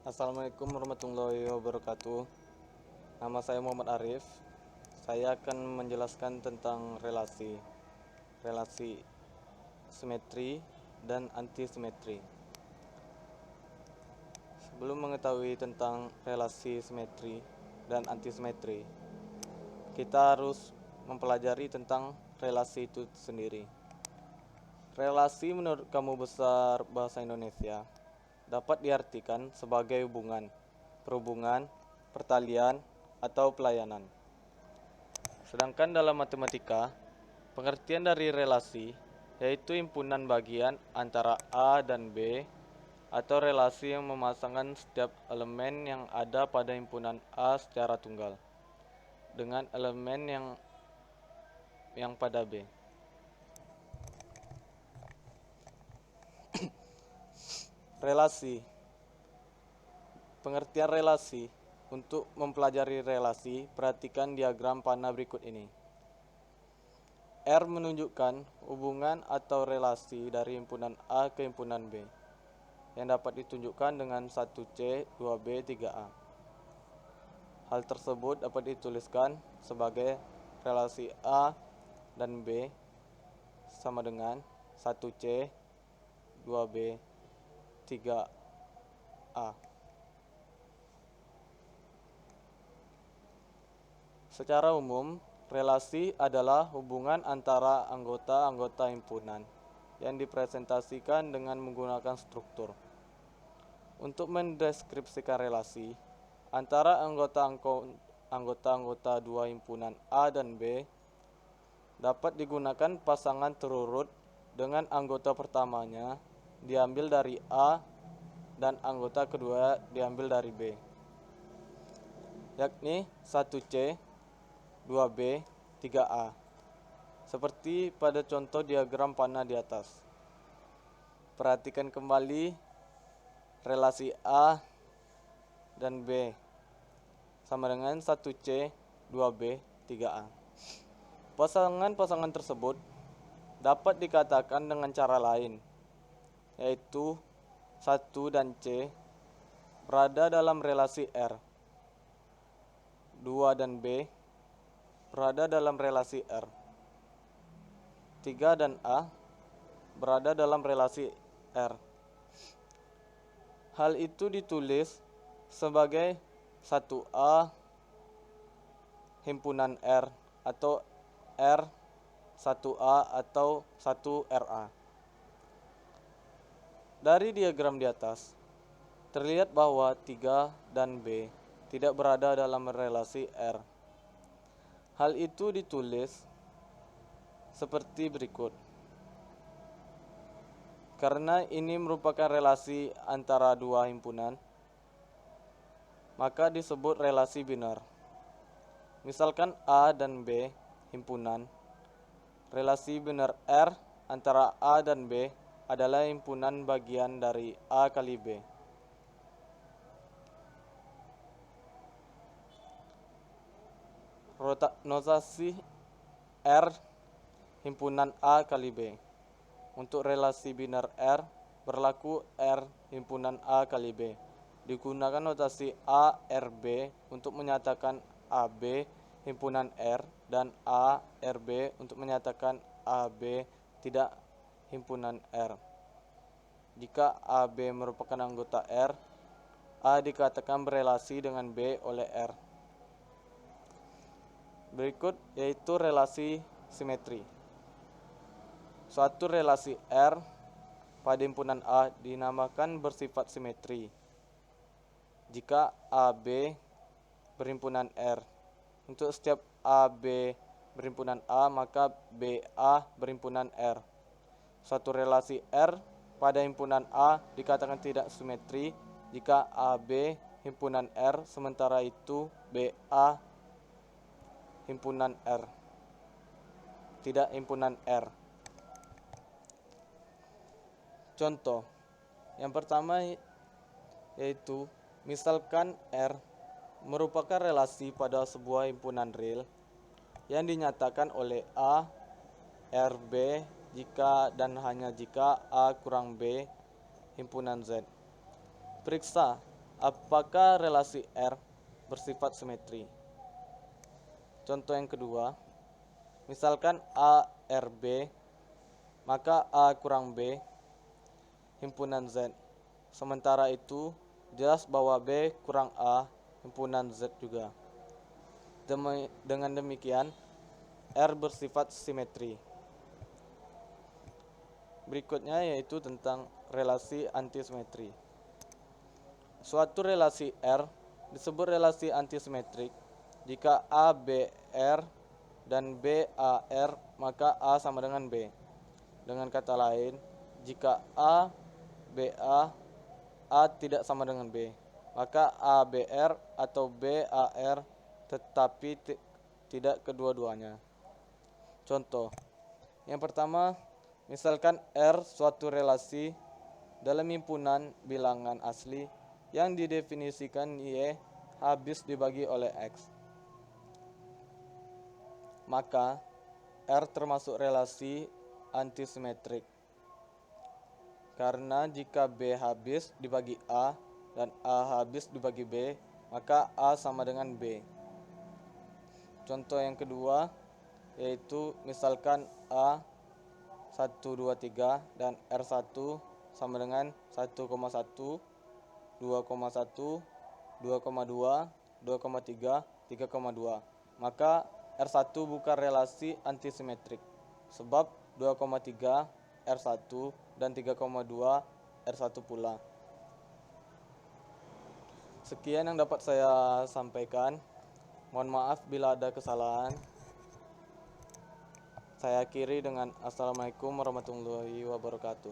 Assalamualaikum warahmatullahi wabarakatuh. Nama saya Muhammad Arif. Saya akan menjelaskan tentang relasi simetri dan antisimetri. Sebelum mengetahui tentang relasi simetri dan antisimetri, kita harus mempelajari tentang relasi itu sendiri. Relasi menurut Kamus Besar Bahasa Indonesia dapat diartikan sebagai hubungan, perhubungan, pertalian, atau pelayanan. Sedangkan dalam matematika, pengertian dari relasi yaitu himpunan bagian antara A dan B atau relasi yang memasangkan setiap elemen yang ada pada himpunan A secara tunggal dengan elemen yang pada B. Relasi. Pengertian relasi. Untuk mempelajari relasi, perhatikan diagram panah berikut ini. R menunjukkan hubungan atau relasi dari himpunan A ke himpunan B yang dapat ditunjukkan dengan 1C, 2B, 3A. Hal tersebut dapat dituliskan sebagai relasi A dan B sama dengan 1C, 2B, 3A. Secara umum, relasi adalah hubungan antara anggota-anggota himpunan yang dipresentasikan dengan menggunakan struktur. Untuk mendeskripsikan relasi antara anggota-anggota dua himpunan A dan B, dapat digunakan pasangan terurut dengan anggota pertamanya diambil dari A dan anggota kedua diambil dari B, yakni 1C, 2B, 3A, seperti pada contoh diagram panah di atas. Perhatikan kembali relasi A dan B sama dengan 1C, 2B, 3A. Pasangan-pasangan tersebut dapat dikatakan dengan cara lain, yaitu 1 dan C berada dalam relasi R, 2 dan B berada dalam relasi R, 3 dan A berada dalam relasi R. Hal itu ditulis sebagai 1A himpunan R atau R 1A atau 1RA. Dari diagram di atas, terlihat bahwa 3 dan B tidak berada dalam relasi R. Hal itu ditulis seperti berikut. Karena ini merupakan relasi antara dua himpunan, maka disebut relasi biner. Misalkan A dan B himpunan, relasi biner R antara A dan B adalah himpunan bagian dari A kali B. Notasi R himpunan A kali B. Untuk relasi biner R, berlaku R himpunan A kali B. Digunakan notasi A RB untuk menyatakan AB himpunan R dan A RB untuk menyatakan AB tidak himpunan R. Jika AB merupakan anggota R, A dikatakan berelasi dengan B oleh R. Berikut yaitu relasi simetri. Suatu relasi R pada himpunan A dinamakan bersifat simetri jika AB berhimpunan R. Untuk setiap AB berhimpunan A, maka BA berhimpunan R. Suatu relasi R pada himpunan A dikatakan tidak simetri jika AB himpunan R, sementara itu BA himpunan R tidak himpunan R. Contoh yang pertama yaitu misalkan R merupakan relasi pada sebuah himpunan real yang dinyatakan oleh A RB jika dan hanya jika A kurang B himpunan Z. Periksa apakah relasi R bersifat simetri? Contoh yang kedua, misalkan A R B, maka A kurang B himpunan Z. Sementara itu, jelas bahwa B kurang A himpunan Z juga. Dengan demikian, R bersifat simetri. Berikutnya yaitu tentang relasi antisimetri. Suatu relasi R disebut relasi antisimetrik jika A B R dan B A R, maka A sama dengan B. Dengan kata lain, jika A B A tidak sama dengan B, maka A B R atau B A R, tetapi tidak kedua-duanya. Contoh, yang pertama, misalkan R suatu relasi dalam himpunan bilangan asli yang didefinisikan Y habis dibagi oleh X. Maka R termasuk relasi antisimetrik. Karena jika B habis dibagi A dan A habis dibagi B, maka A sama dengan B. Contoh yang kedua yaitu misalkan A 1, 2, 3 dan R1 sama dengan 1,1, 2,1, 2,2, 2,3, 3,2. Maka R1 bukan relasi antisimetrik sebab 2,3 R1 dan 3,2 R1 pula. Sekian yang dapat saya sampaikan. Mohon maaf bila ada kesalahan. Saya akhiri dengan Assalamualaikum warahmatullahi wabarakatuh.